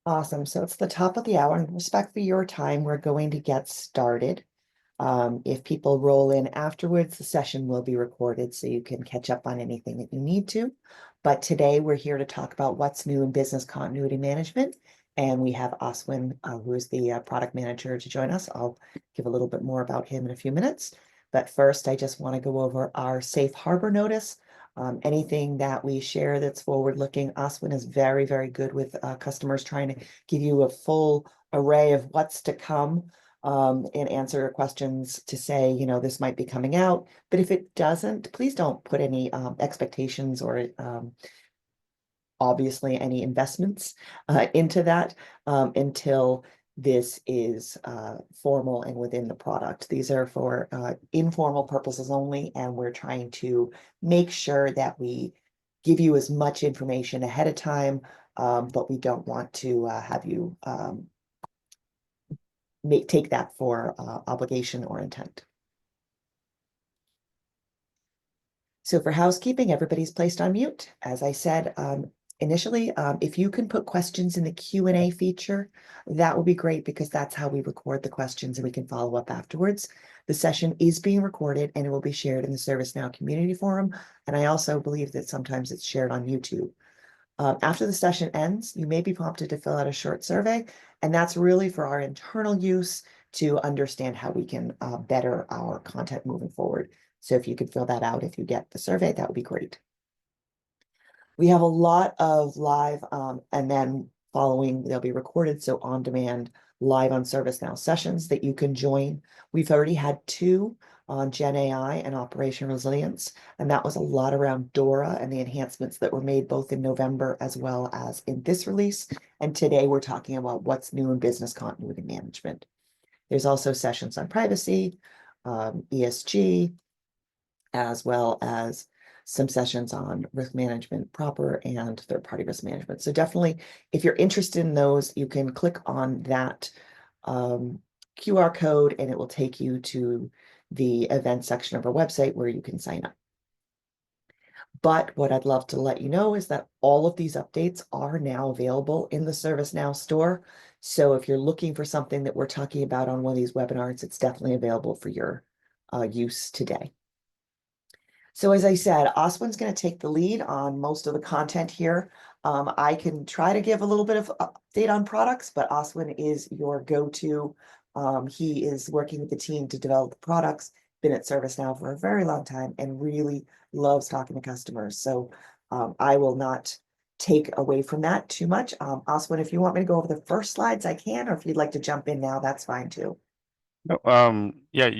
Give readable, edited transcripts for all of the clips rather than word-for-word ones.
Awesome. So it's the top of the hour. In respect for your time, we're going to get started. If people roll in afterwards, the session will be recorded so you can catch up on anything that you need to. But today we're here to talk about what's new in business continuity management. And we have Aswin, who is the product manager, to join us. I'll give a little bit more about him in a few minutes. But first, I just want to go over our safe harbor notice. Anything that we share that's forward-looking, Aswin is very, very good with customers, trying to give you a full array of what's to come, and answer your questions to say, this might be coming out. But if it doesn't, please don't put any expectations or obviously any investments into that until this is formal and within the product. These are for informal purposes only, and we're trying to make sure that we give you as much information ahead of time, but we don't want to have you take that for obligation or intent. So for housekeeping, everybody's placed on mute. As I said, initially, if you can put questions in the Q&A feature, that would be great, because that's how we record the questions and we can follow up afterwards. The session is being recorded and it will be shared in the ServiceNow community forum. And I also believe that sometimes it's shared on YouTube. After the session ends, you may be prompted to fill out a short survey, and that's really for our internal use to understand how we can better our content moving forward. So if you could fill that out if you get the survey, that would be great. We have a lot of live and then following, they'll be recorded, so on demand, live on ServiceNow sessions that you can join. We've already had 2 on Gen AI and Operation Resilience, and that was a lot around DORA and the enhancements that were made both in November as well as in this release. And today we're talking about what's new in business continuity management. There's also sessions on privacy, ESG, as well as some sessions on risk management proper and third-party risk management. So definitely, if you're interested in those, you can click on that QR code and it will take you to the event section of our website where you can sign up. But what I'd love to let you know is that all of these updates are now available in the ServiceNow store. So if you're looking for something that we're talking about on one of these webinars, it's definitely available for your use today. So as I said, Aswin's going to take the lead on most of the content here. I can try to give a little bit of update on products, but Aswin is your go-to. He is working with the team to develop the products, been at ServiceNow for a very long time, and really loves talking to customers. So I will not take away from that too much. Aswin, if you want me to go over the first slides, I can, or if you'd like to jump in now, that's fine too. No, yeah,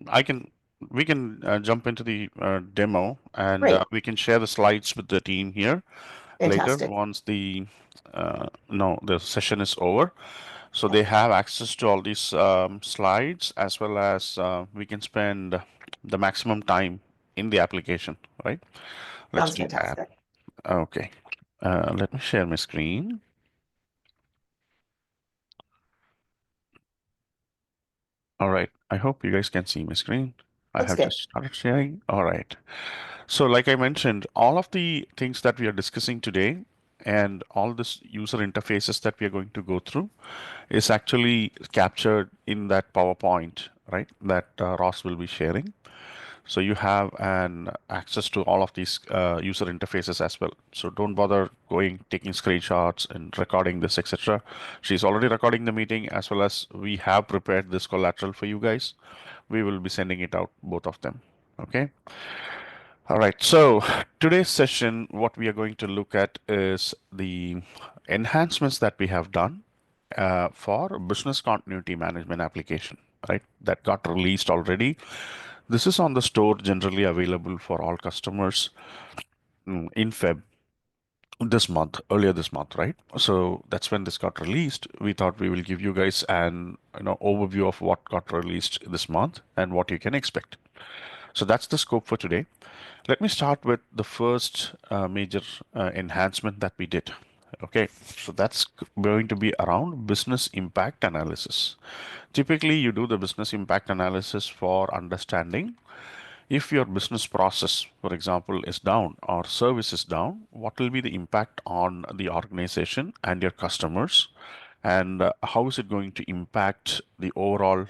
I can, we can jump into the demo, and Great, we can share the slides with the team here later fantastic. once the no, the session is over. So they have access to all these slides, as well as we can spend the maximum time in the application, right? Let's Sounds do that. fantastic. Okay. Let me share my screen. All right. I hope you guys can see my screen. I Looks have good. just started sharing. All right. So like I mentioned, all of the things that we are discussing today and all this user interfaces that we are going to go through is actually captured in that PowerPoint, right? That Ross will be sharing. So you have an access to all of these user interfaces as well. So don't bother going, taking screenshots and recording this, etc. She's already recording the meeting, as well as we have prepared this collateral for you guys. We will be sending it out, both of them. Okay. All right. So today's session, what we are going to look at is the enhancements that we have done for business continuity management application, right? That got released already. This is on the store, generally available for all customers in Feb this month, earlier this month, right? So that's when this got released. We thought we will give you guys an overview of what got released this month and what you can expect. So that's the scope for today. Let me start with the first major enhancement that we did. Okay, so that's going to be around business impact analysis. Typically, you do the business impact analysis for understanding If your business process, for example, is down or service is down, what will be the impact on the organization and your customers, and how is it going to impact the overall,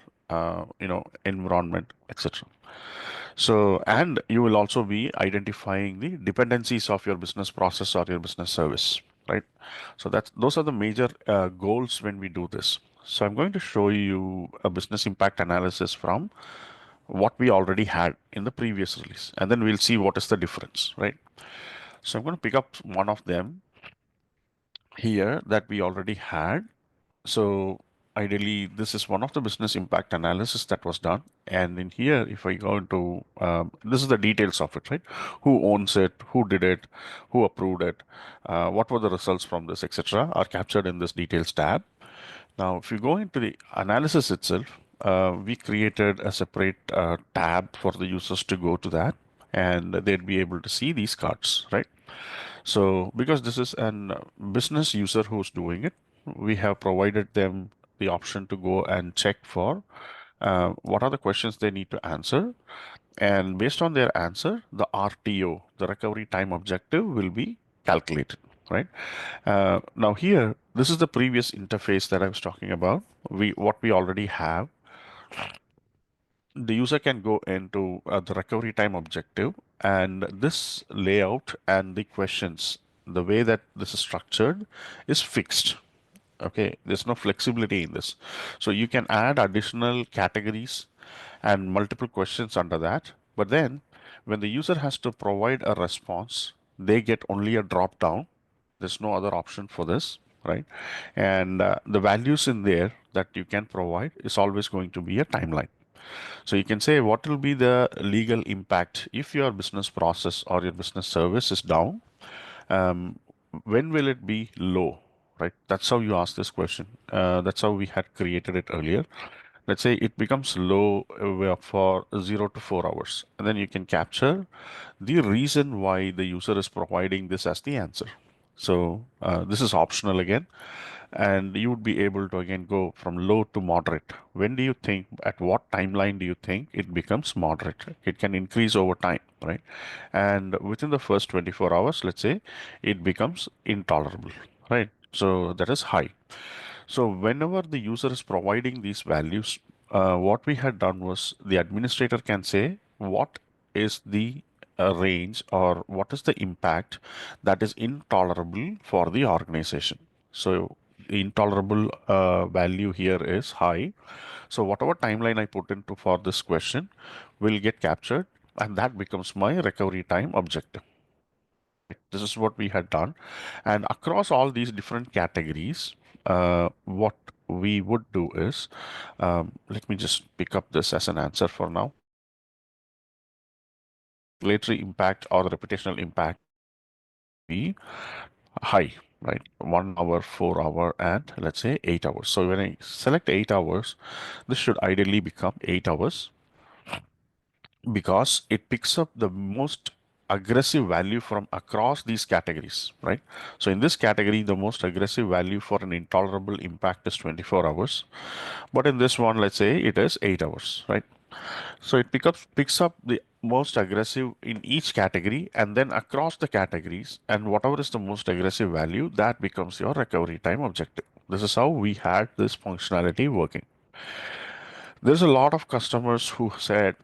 environment, etc. So, and you will also be identifying the dependencies of your business process or your business service, right? So that's those are the major goals when we do this. So I'm going to show you a business impact analysis from what we already had in the previous release, and then we'll see what is the difference, right? So I'm going to pick up one of them here that we already had. So ideally, this is one of the business impact analysis that was done. And in here, if I go into, this is the details of it, right? Who owns it, who did it, who approved it, what were the results from this, etc., are captured in this details tab. Now, if you go into the analysis itself, we created a separate tab for the users to go to that, and they'd be able to see these cards, right? So, because this is an business user who's doing it, we have provided them the option to go and check for what are the questions they need to answer. And based on their answer, the RTO, the recovery time objective, will be calculated, right? Now here, this is the previous interface that I was talking about. What we already have, the user can go into the recovery time objective, and this layout and the questions, the way that this is structured is fixed. Okay, there's no flexibility in this. So you can add additional categories and multiple questions under that. But then when the user has to provide a response, they get only a drop down. There's no other option for this, right? And the values in there that you can provide is always going to be a timeline. So you can say what will be the legal impact if your business process or your business service is down. Um, when will it be low? Right? That's how you ask this question. That's how we had created it earlier. Let's say it becomes low for 0 to 4 hours, and then you can capture the reason why the user is providing this as the answer. So this is optional again, and you would be able to again go from low to moderate. When do you think, at what timeline do you think it becomes moderate? It can increase over time, right? And within the first 24 hours, let's say it becomes intolerable, right? So that is high. So whenever the user is providing these values, what we had done was the administrator can say what is the range or what is the impact that is intolerable for the organization. So the intolerable value here is high. So whatever timeline I put into for this question will get captured, and that becomes my recovery time objective. This is what we had done. And across all these different categories, what we would do is, let me just pick up this as an answer for now. Regulatory impact or the reputational impact be high, right? 1 hour, 4 hour, and let's say 8 hours. So when I select 8 hours, this should ideally become 8 hours because it picks up the most aggressive value from across these categories, right? So in this category, the most aggressive value for an intolerable impact is 24 hours. But in this one, let's say it is 8 hours, right? So it picks up the most aggressive in each category and then across the categories, and whatever is the most aggressive value, that becomes your recovery time objective. This is how we had this functionality working. There's a lot of customers who said,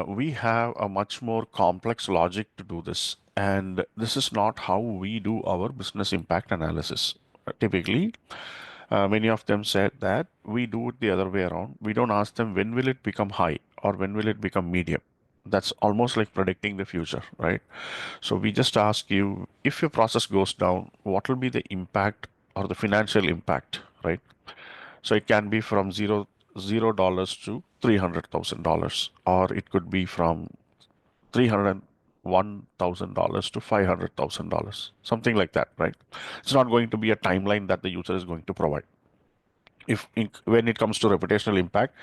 we have a much more complex logic to do this, and this is not how we do our business impact analysis. Typically, many of them said that we do it the other way around. We don't ask them when will it become high or when will it become medium. That's almost like predicting the future, right? So we just ask you, if your process goes down, what will be the impact or the financial impact, right? So it can be from $0 to $300,000, or it could be from $301,000 to $500,000, something like that, right? It's not going to be a timeline that the user is going to provide. When it comes to reputational impact,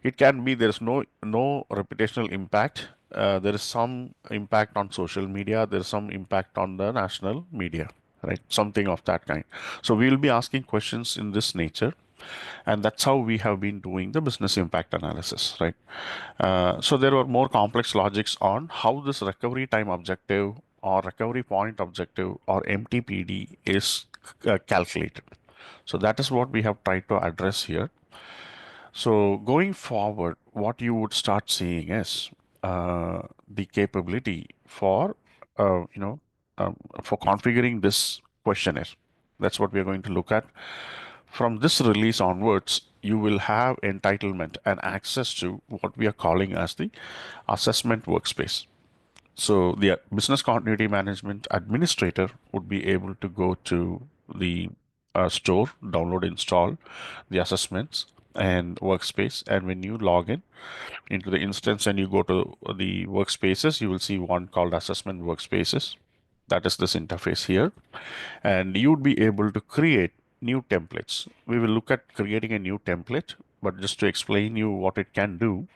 it can be there's no reputational impact. There is some impact on social media. There's some impact on the national media, right? Something of that kind. So we will be asking questions in this nature. And that's how we have been doing the business impact analysis, right? So there were more complex logics on how this recovery time objective or recovery point objective or MTPD is calculated. So that is what we have tried to address here. So going forward, what you would start seeing is the capability for uh, you know for configuring this questionnaire. That's what we are going to look at. From this release onwards, you will have entitlement and access to what we are calling as the assessment workspace. So the business continuity management administrator would be able to go to the store, download, install the assessments and workspace. And when you log in into the instance and you go to the workspaces, you will see one called assessment workspaces. That is this interface here. And you would be able to create new templates. We will look at creating a new template, but just to explain you what it can do,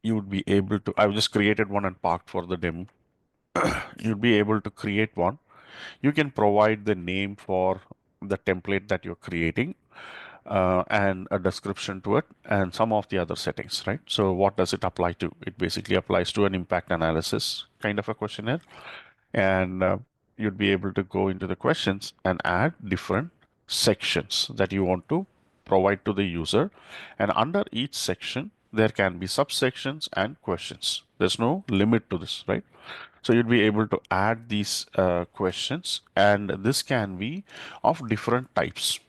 you would be able to, I've just created one and parked for the demo. You'd be able to create one. You can provide the name for the template that you're creating and a description to it and some of the other settings, right? So what does it apply to? It basically applies to an impact analysis kind of a questionnaire. And you'd be able to go into the questions and add different sections that you want to provide to the user. And under each section, there can be subsections and questions. There's no limit to this, right? So you'd be able to add these questions, and this can be of different types,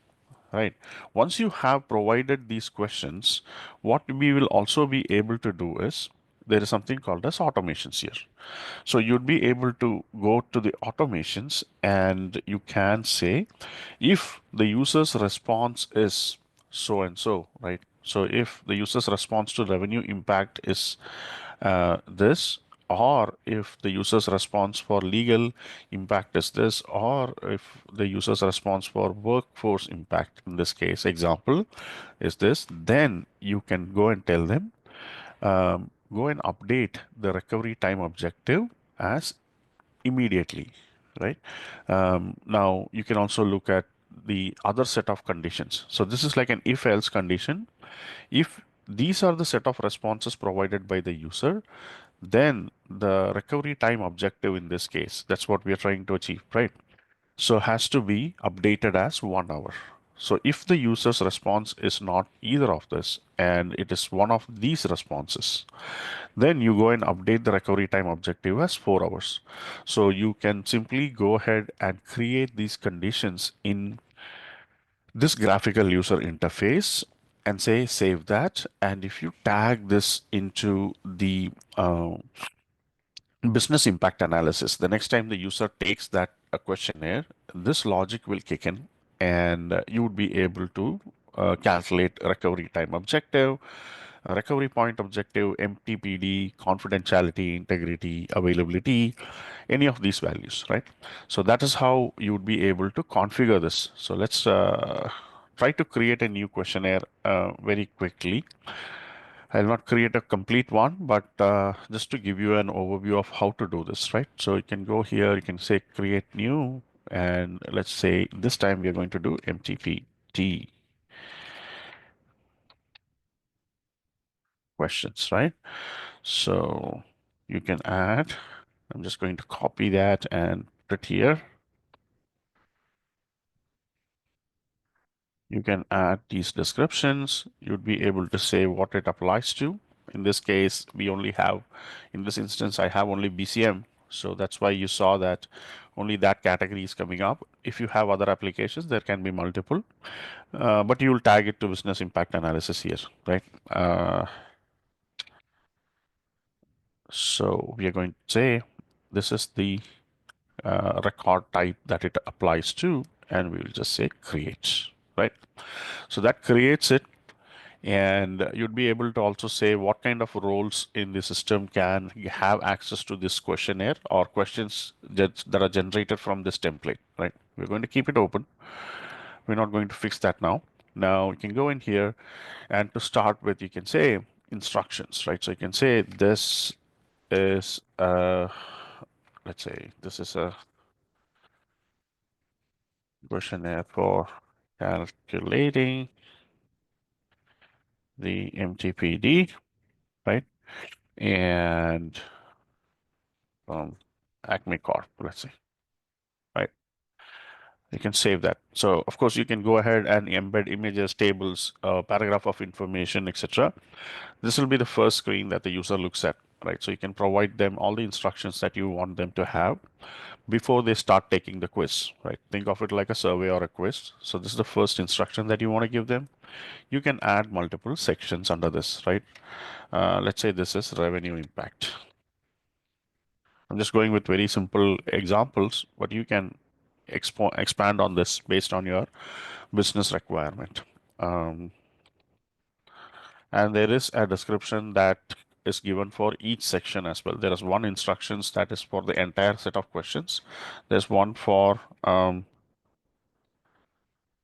right? Once you have provided these questions, what we will also be able to do is there is something called as automations here. So you'd be able to go to the automations and you can say if the user's response is so and so, right? So if the user's response to revenue impact is this, or if the user's response for legal impact is this, or if the user's response for workforce impact, in this case, example, is this, then you can go and tell them, go and update the recovery time objective as immediately, right? Now you can also look at the other set of conditions. So this is like an if else condition. If these are the set of responses provided by the user, then the recovery time objective in this case, that's what we are trying to achieve, right? So has to be updated as 1 hour. So if the user's response is not either of this and it is one of these responses, then you go and update the recovery time objective as 4 hours. So you can simply go ahead and create these conditions in this graphical user interface and say save that. And if you tag this into the business impact analysis, the next time the user takes that questionnaire, this logic will kick in and you would be able to calculate recovery time objective, recovery point objective, MTPD, confidentiality, integrity, availability, any of these values, right? So that is how you would be able to configure this. So let's try to create a new questionnaire very quickly. I'll not create a complete one, but just to give you an overview of how to do this, right? So you can go here, you can say create new, and let's say this time we are going to do MTPD questions, right? So you can add, I'm just going to copy that and put it here. You can add these descriptions. You'd be able to say what it applies to. In this case, we only have, in this instance, I have only BCM. So that's why you saw that only that category is coming up. If you have other applications, there can be multiple, but you will tag it to business impact analysis here, right? So we are going to say this is the record type that it applies to, and we will just say create, right? So that creates it. And you'd be able to also say what kind of roles in the system can have access to this questionnaire or questions that are generated from this template, right? We're going to keep it open. We're not going to fix that now. Now you can go in here and to start with, you can say instructions, right? So you can say this is, let's say this is a questionnaire for calculating the MTPD, right? And from Acme Corp, let's say, right? You can save that. So of course you can go ahead and embed images, tables, paragraph of information, etc. This will be the first screen that the user looks at, right? So you can provide them all the instructions that you want them to have before they start taking the quiz, right? Think of it like a survey or a quiz. So this is the first instruction that you want to give them. You can add multiple sections under this, right? Let's say this is revenue impact. I'm just going with very simple examples, but you can expand on this based on your business requirement. Um, and there is a description that is given for each section as well. There is one instructions that is for the entire set of questions. There's one for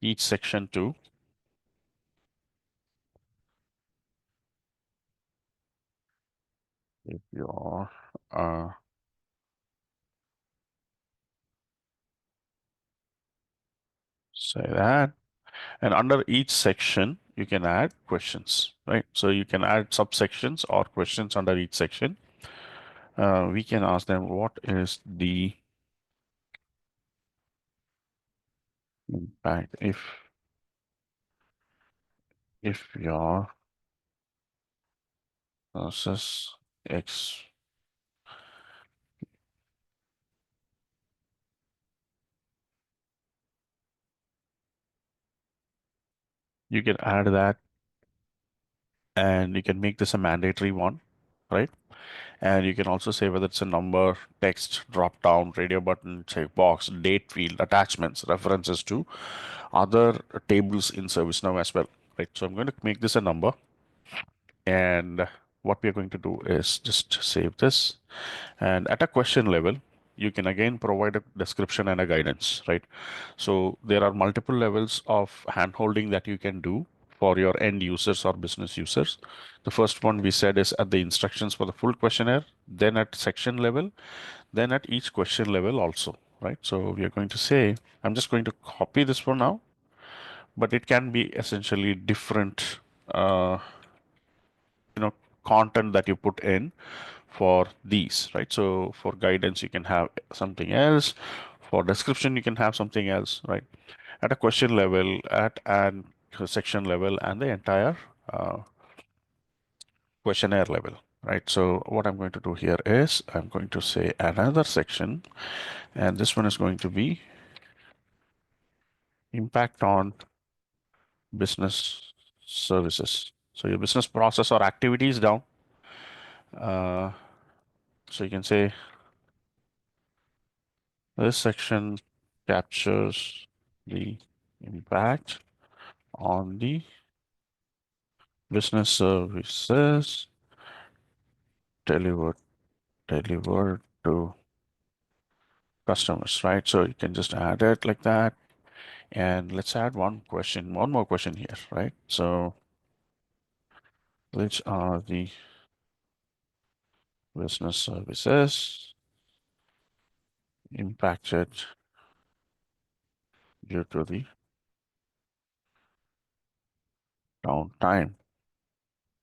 each section too. If you're say that, and under each section you can add questions, right? So you can add subsections or questions under each section. We can ask them what is the impact if your process X. You can add that, and you can make this a mandatory one, right? And you can also say whether it's a number, text, drop down, radio button, checkbox, date field, attachments, references to other tables in ServiceNow as well, right? So I'm going to make this a number, and what we are going to do is just save this. And at a question level, you can again provide a description and a guidance, right? So there are multiple levels of handholding that you can do for your end users or business users. The first one we said is at the instructions for the full questionnaire, then at section level, then at each question level also, right? So we are going to say, I'm just going to copy this for now, but it can be essentially different, uh, content that you put in for these, right? So for guidance, you can have something else. For description, you can have something else, right? At a question level, at an section level, and the entire questionnaire level, right? So what I'm going to do here is I'm going to say another section, and this one is going to be impact on business services. So your business process or activities down. Uh, so you can say this section captures the impact on the business services delivered to customers, right? So you can just add it like that. And let's add one more question here, right? So which are the business services impacted due to the downtime?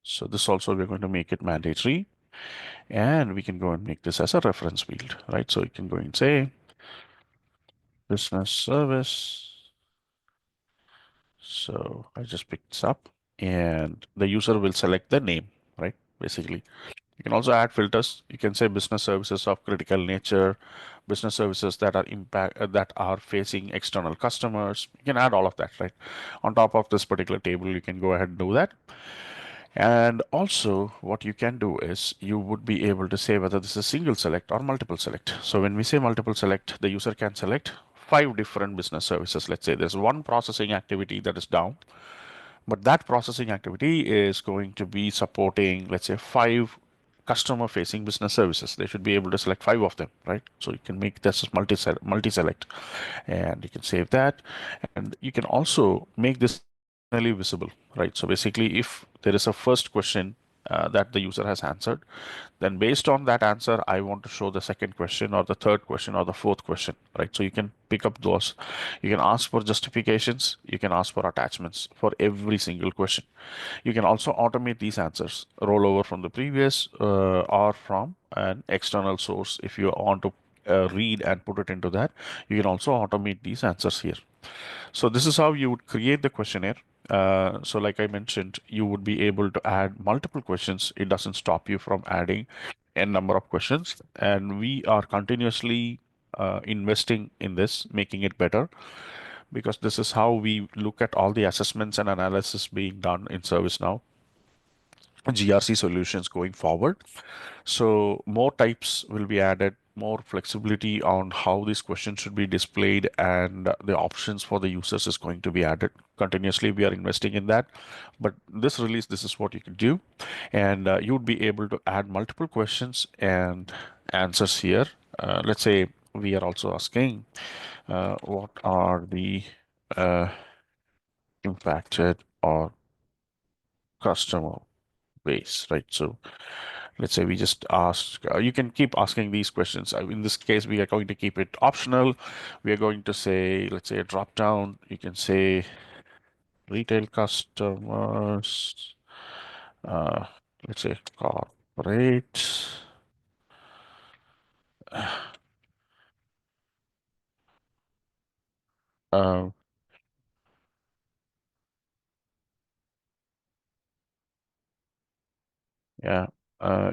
So this also we're going to make it mandatory, and we can go and make this as a reference field, right? So you can go and say business service. So I just picked this up, and the user will select the name, right? Basically, you can also add filters. You can say business services of critical nature, business services that are that are facing external customers. You can add all of that, right? On top of this particular table, you can go ahead and do that. And also what you can do is you would be able to say whether this is single select or multiple select. So when we say multiple select, the user can select 5 different business services. Let's say there's one processing activity that is down, but that processing activity is going to be supporting, let's say, 5 customer-facing business services. They should be able to select 5 of them, right? So you can make this as multi-select, and you can save that. And you can also make this visible, right? So basically, if there is a first question that the user has answered. Then based on that answer, I want to show the second question or the third question or the fourth question, right? So you can pick up those. You can ask for justifications. You can ask for attachments for every single question. You can also automate these answers, roll over from the previous or from an external source. If you want to read and put it into that, you can also automate these answers here. So this is how you would create the questionnaire. So like I mentioned, you would be able to add multiple questions. It doesn't stop you from adding n number of questions. And we are continuously investing in this, making it better, because this is how we look at all the assessments and analysis being done in ServiceNow, GRC solutions going forward. So more types will be added, more flexibility on how these questions should be displayed, and the options for the users is going to be added. Continuously, we are investing in that. But this release, this is what you can do. And you would be able to add multiple questions and answers here. Let's say we are also asking what are the uh, impacted or customer base, right? So let's say we just ask, you can keep asking these questions. In this case, we are going to keep it optional. We are going to say, let's say a drop down. You can say retail customers, uh, let's say corporate. Uh, yeah,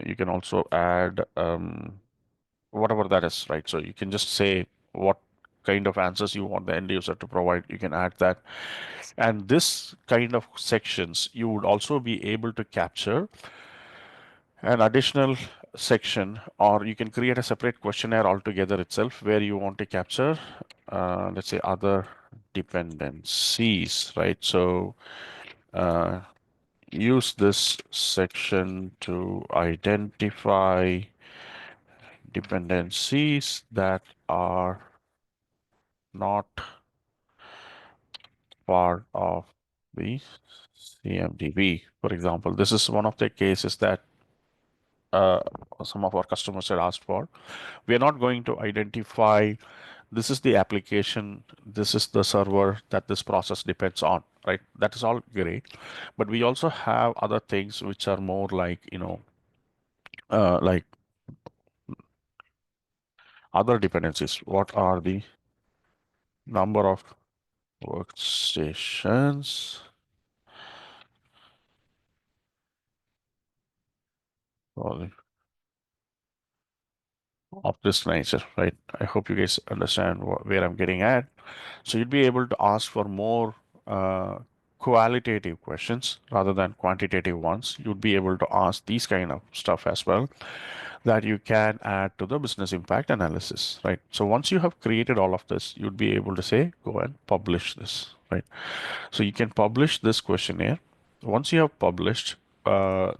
you can also add whatever that is, right? So you can just say what kind of answers you want the end user to provide. You can add that. And this kind of sections, you would also be able to capture an additional section, or you can create a separate questionnaire altogether itself where you want to capture, let's say, other dependencies, right? So uh, use this section to identify dependencies that are not part of the CMDB. For example, this is one of the cases that uh, some of our customers had asked for. We are not going to identify this is the application, this is the server that this process depends on, right? That is all great. But we also have other things which are more like, like other dependencies. What are the number of workstations for of this nature, right? I hope you guys understand where I'm getting at. So you'd be able to ask for more qualitative questions rather than quantitative ones. You'd be able to ask these kind of stuff as well that you can add to the business impact analysis, right? So once you have created all of this, you'd be able to say, go and publish this, right? So you can publish this questionnaire. Once you have published,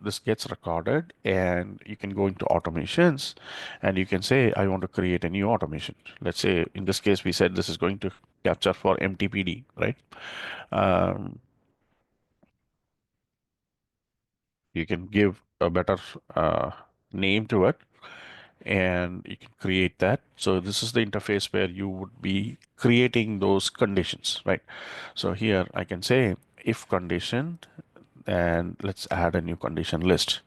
this gets recorded and you can go into automations and you can say, I want to create a new automation. Let's say in this case, we said this is going to capture for MTPD, right? Um, you can give a better uh, name to it and you can create that. So this is the interface where you would be creating those conditions, right? So here I can say if condition, and let's add a new condition list.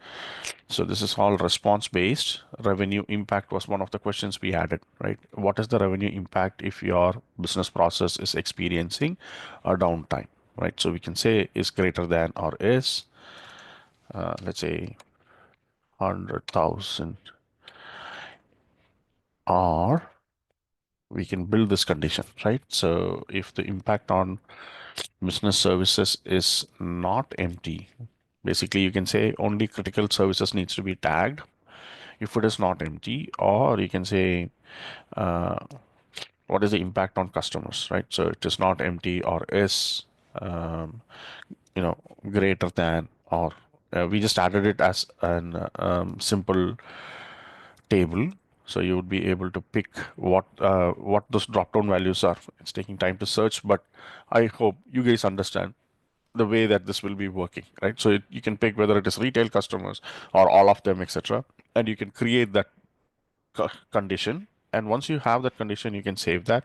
So this is all response based. Revenue impact was one of the questions we added, right? What is the revenue impact if your business process is experiencing a downtime, right? So we can say is greater than or is, let's say 100,000, or we can build this condition, right? So if the impact on business services is not empty, basically you can say only critical services needs to be tagged if it is not empty, or you can say uh, what is the impact on customers, right? So it is not empty or is um, greater than, or we just added it as an simple table. So you would be able to pick what those drop down values are. It's taking time to search, but I hope you guys understand the way that this will be working, right? So you can pick whether it is retail customers or all of them, etc., and you can create that condition. And once you have that condition, you can save that.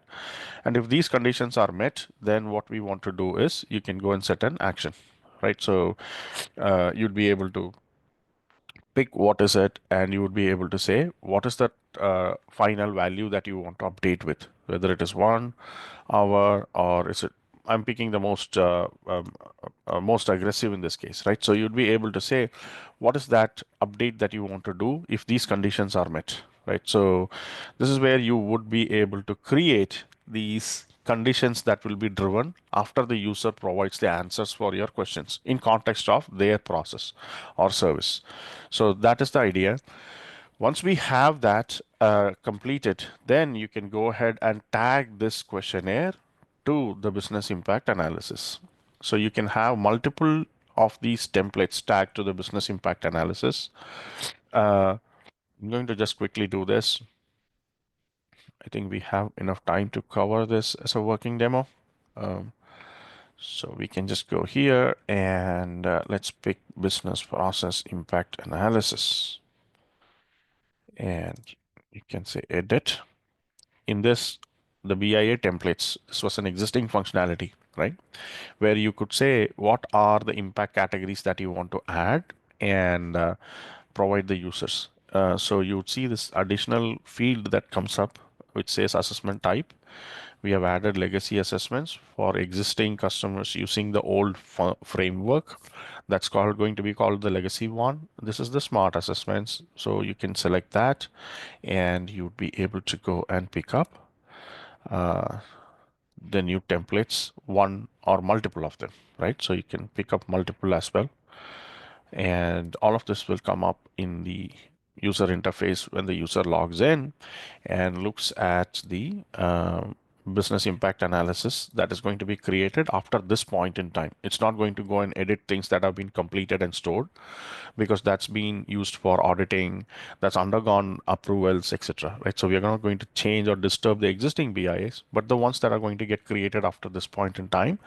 And if these conditions are met, then what we want to do is you can go and set an action, right? So you'd be able to pick what is it, and you would be able to say what is that final value that you want to update with, whether it is 1 hour or is it. I'm picking the most aggressive in this case, right? So you'd be able to say what is that update that you want to do if these conditions are met, right? So this is where you would be able to create these conditions that will be driven after the user provides the answers for your questions in context of their process or service. So that is the idea. Once we have that completed, then you can go ahead and tag this questionnaire to the business impact analysis. So you can have multiple of these templates tagged to the business impact analysis. I'm going to just quickly do this. I think we have enough time to cover this as a working demo. Um, so we can just go here and let's pick business process impact analysis. And you can say edit. In this, the BIA templates, this was an existing functionality, right? Where you could say what are the impact categories that you want to add and provide the users. So you would see this additional field that comes up which says assessment type. We have added legacy assessments for existing customers using the old framework. That's going to be called the legacy one. This is the smart assessments. So you can select that and you'd be able to go and pick up uh, the new templates, one or multiple of them, right? So you can pick up multiple as well. And all of this will come up in the user interface when the user logs in and looks at the business impact analysis that is going to be created after this point in time. It's not going to go and edit things that have been completed and stored because that's been used for auditing, that's undergone approvals, etc. Right? So we are not going to change or disturb the existing BIS, but the ones that are going to get created after this point in time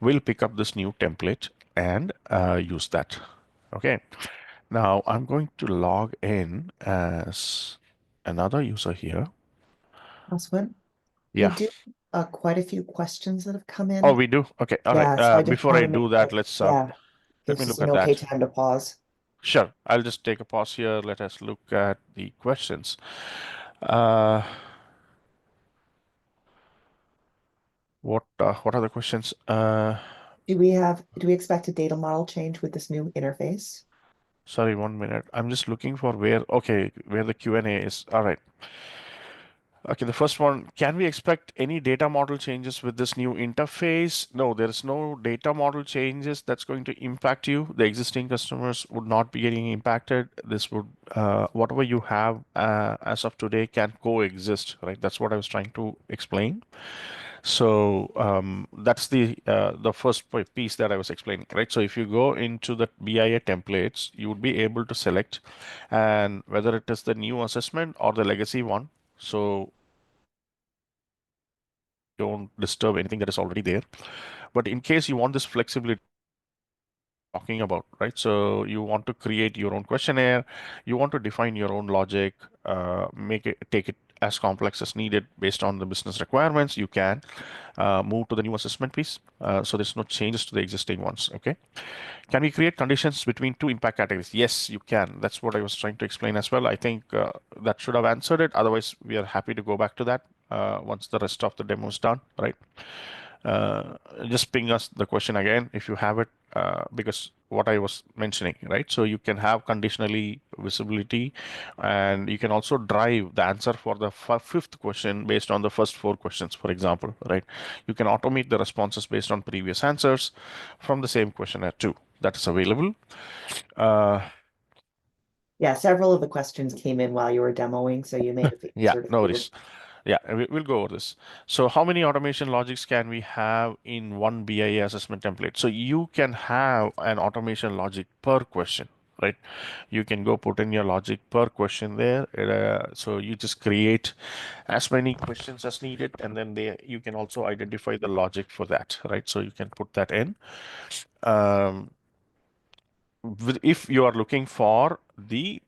will pick up this new template and use that. Okay. Now I'm going to log in as another user here. Aswin, we Yeah. do quite a few questions that have come Oh, in. we do. Okay. All right. Yeah, so I just Before want I to make do that, sure, let's yeah, let me this is look an at okay that. time to pause. Sure. I'll just take a pause here. Let us look at the questions. Uh, what are the questions? Do we expect a data model change with this new interface? Sorry, 1 minute. I'm just looking for where the Q&A is. All right. Okay, the first one, can we expect any data model changes with this new interface? No, there is no data model changes that's going to impact you. The existing customers would not be getting impacted. This would, whatever you have as of today can coexist, right? That's what I was trying to explain. So that's the first piece that I was explaining, right? So if you go into the BIA templates, you would be able to select and whether it is the new assessment or the legacy one. So don't disturb anything that is already there. But in case you want this flexibility talking about, right? So you want to create your own questionnaire, you want to define your own logic, take it as complex as needed based on the business requirements, you can move to the new assessment piece. So there's no changes to the existing ones. Okay. Can we create conditions between two impact categories? Yes, you can. That's what I was trying to explain as well. I think that should have answered it. Otherwise, we are happy to go back to that once the rest of the demo is done, right? Uh, just ping us the question again if you have it, because what I was mentioning, right? So you can have conditionally visibility, and you can also drive the answer for the fifth question based on the first four questions, for example, right? You can automate the responses based on previous answers from the same questionnaire too. That is available. Uh, Yeah, several of the questions came in while you were demoing, so you may have yeah, answered a no few. worries. Yeah, we'll go over this. So how many automation logics can we have in one BIA assessment template? So you can have an automation logic per question, right? You can go put in your logic per question there. So you just create as many questions as needed, and then you can also identify the logic for that, right? So you can put that in. Um, if you are looking for the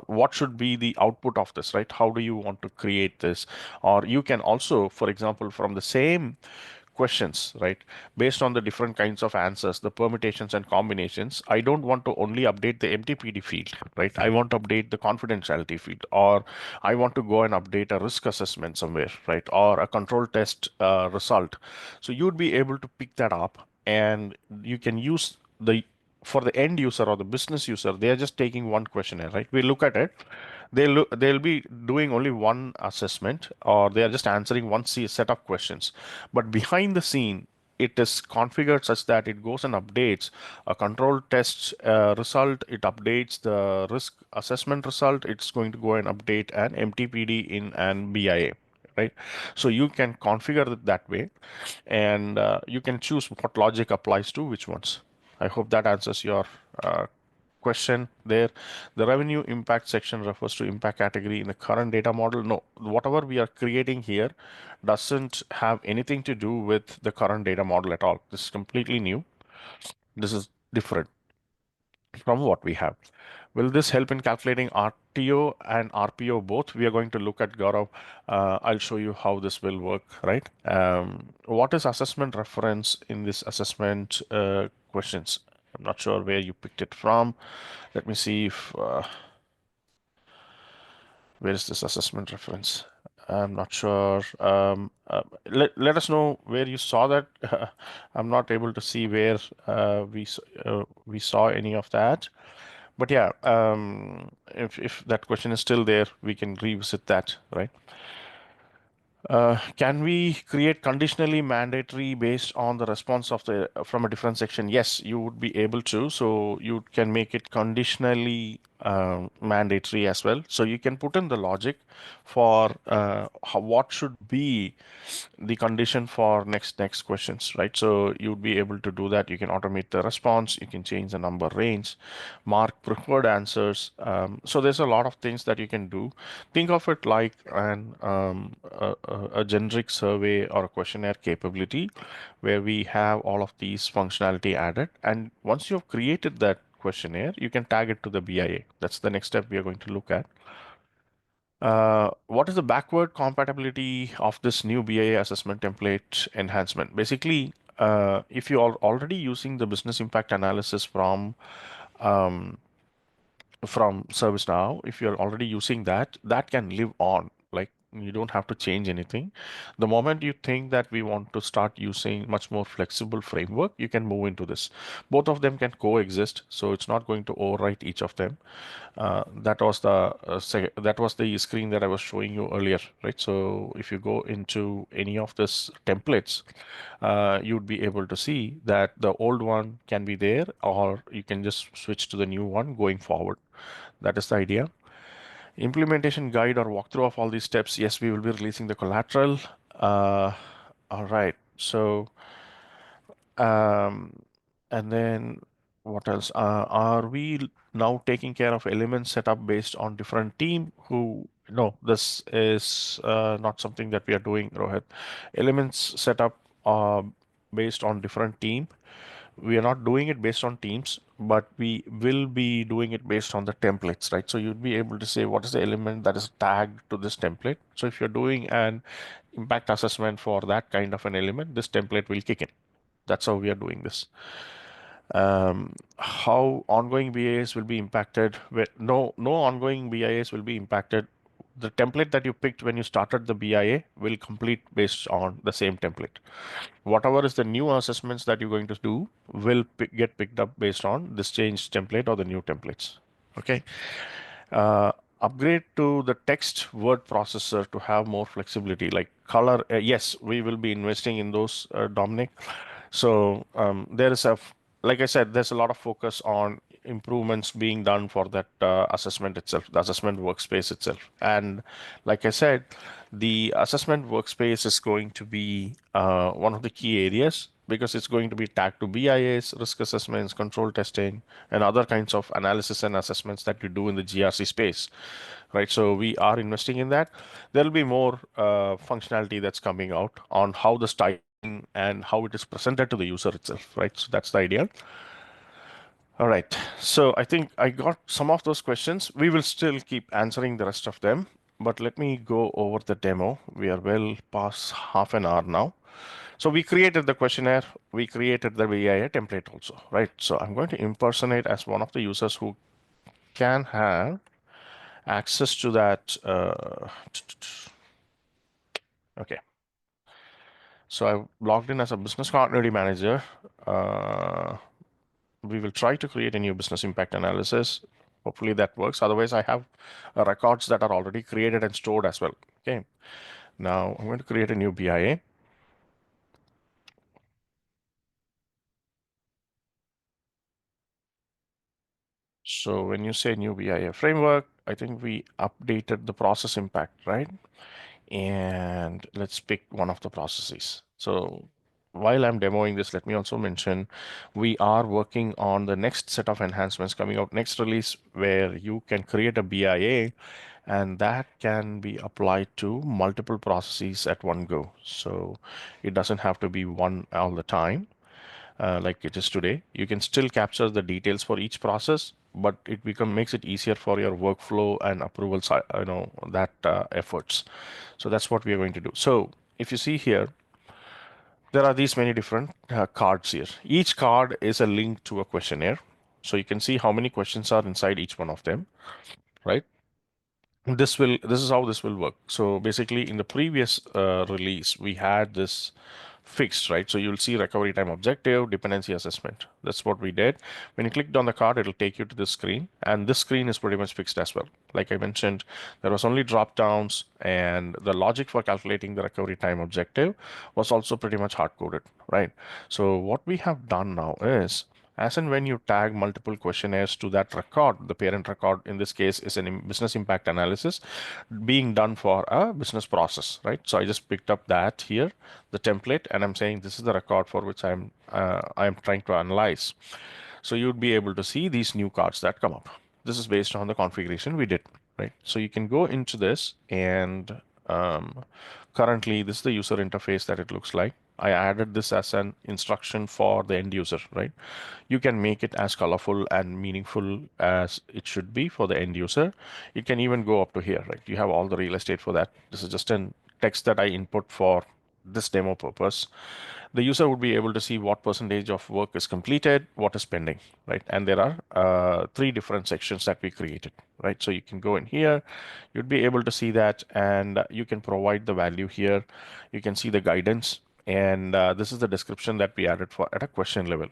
what should be the output of this, right? How do you want to create this? Or you can also, for example, from the same questions, right? Based on the different kinds of answers, the permutations and combinations, I don't want to only update the MTPD field, right? I want to update the confidentiality field, or I want to go and update a risk assessment somewhere, right? Or a control test result. So you'd be able to pick that up, and you can use the for the end user or the business user, they are just taking one questionnaire, right? We look at it, they'll be doing only one assessment, or they are just answering one set of questions. But behind the scene, it is configured such that it goes and updates a control test result, it updates the risk assessment result, it's going to go and update an MTPD in an BIA, right? So you can configure it that way, and you can choose what logic applies to which ones. I hope that answers your uh, question there. The revenue impact section refers to impact category in the current data model. No, whatever we are creating here doesn't have anything to do with the current data model at all. This is completely new. This is different from what we have. Will this help in calculating RTO and RPO both? We are going to look at Gaurav. I'll show you how this will work, right? What is assessment reference in this assessment questions? I'm not sure where you picked it from. Let me see if where is this assessment reference? I'm not sure. Let us know where you saw that. I'm not able to see where we saw any of that. But yeah, if that question is still there, we can revisit that, right? Can we create conditionally mandatory based on the response of the from a different section? Yes, you would be able to. So you can make it conditionally mandatory as well. So you can put in the logic for what should be the condition for next questions, right? So you'd be able to do that. You can automate the response, you can change the number range, mark preferred answers. So there's a lot of things that you can do. Think of it like a generic survey or a questionnaire capability where we have all of these functionality added, and once you've created that questionnaire, you can tag it to the BIA. That's the next step we are going to look at. What is the backward compatibility of this new BIA assessment template enhancement? Basically, if you are already using the business impact analysis um, from ServiceNow, if you're already using that, that can live on. Like you don't have to change anything. The moment you think that we want to start using much more flexible framework, you can move into this. Both of them can coexist, so it's not going to overwrite each of them. That was the screen that I was showing you earlier, right? So if you go into any of this templates, you'd be able to see that the old one can be there, or you can just switch to the new one going forward. That is the idea. Implementation guide or walkthrough of all these steps. Yes, we will be releasing the collateral. Uh, all right. So um, and then what else? Are we now taking care of elements set up based on different team who no, this is not something that we are doing, Rohit. Elements set up based on different team. We are not doing it based on teams, but we will be doing it based on the templates, right? So you'd be able to say what is the element that is tagged to this template. So if you're doing an impact assessment for that kind of an element, this template will kick in. That's how we are doing this. How ongoing BIAs will be impacted? No ongoing BIAs will be impacted. The template that you picked when you started the BIA will complete based on the same template. Whatever is the new assessments that you're going to do will get picked up based on this changed template or the new templates. Okay. Uh, Upgrade to the text word processor to have more flexibility, like color. Yes, we will be investing in those, Dominic. So there is like I said, there's a lot of focus on improvements being done for that assessment itself, the assessment workspace itself. And like I said, the assessment workspace is going to be one of the key areas because it's going to be tagged to BIAs, risk assessments, control testing, and other kinds of analysis and assessments that you do in the GRC space, right? So we are investing in that. There'll be more functionality that's coming out on how the styling and how it is presented to the user itself, right? So that's the idea. All right. So I think I got some of those questions. We will still keep answering the rest of them, but let me go over the demo. We are well past half an hour now. So we created the questionnaire, we created the VIA template also, right? So I'm going to impersonate as one of the users who can have access to that. Okay. So I logged in as a business continuity manager. Uh, we will try to create a new business impact analysis. Hopefully that works. Otherwise, I have records that are already created and stored as well. Okay. Now I'm going to create a new BIA. So when you say new BIA framework, I think we updated the process impact, right? And let's pick one of the processes. So while I'm demoing this, let me also mention we are working on the next set of enhancements coming out next release where you can create a BIA and that can be applied to multiple processes at one go. So it doesn't have to be one all the time like it is today. You can still capture the details for each process, but it makes it easier for your workflow and approval that efforts. So that's what we are going to do. So if you see here, there are these many different cards here. Each card is a link to a questionnaire. So you can see how many questions are inside each one of them, right? This is how this will work. So basically in the previous release we had this fixed, right? So you'll see recovery time objective, dependency assessment. That's what we did. When you clicked on the card, it'll take you to this screen, and this screen is pretty much fixed as well. Like I mentioned, there was only drop downs, and the logic for calculating the recovery time objective was also pretty much hard coded, right? So what we have done now is, as and when you tag multiple questionnaires to that record, the parent record in this case is a business impact analysis being done for a business process, right? So I just picked up that here, the template, and I'm saying this is the record for which I'm trying to analyze. So you'd be able to see these new cards that come up. This is based on the configuration we did, right? So you can go into this and currently this is the user interface that it looks like. I added this as an instruction for the end user, right? You can make it as colorful and meaningful as it should be for the end user. It can even go up to here, right? You have all the real estate for that. This is just an text that I input for this demo purpose. The user would be able to see what percentage of work is completed, what is pending, right? And there are three different sections that we created, right? So you can go in here, you'd be able to see that, and you can provide the value here. You can see the guidance, and this is the description that we added for at a question level.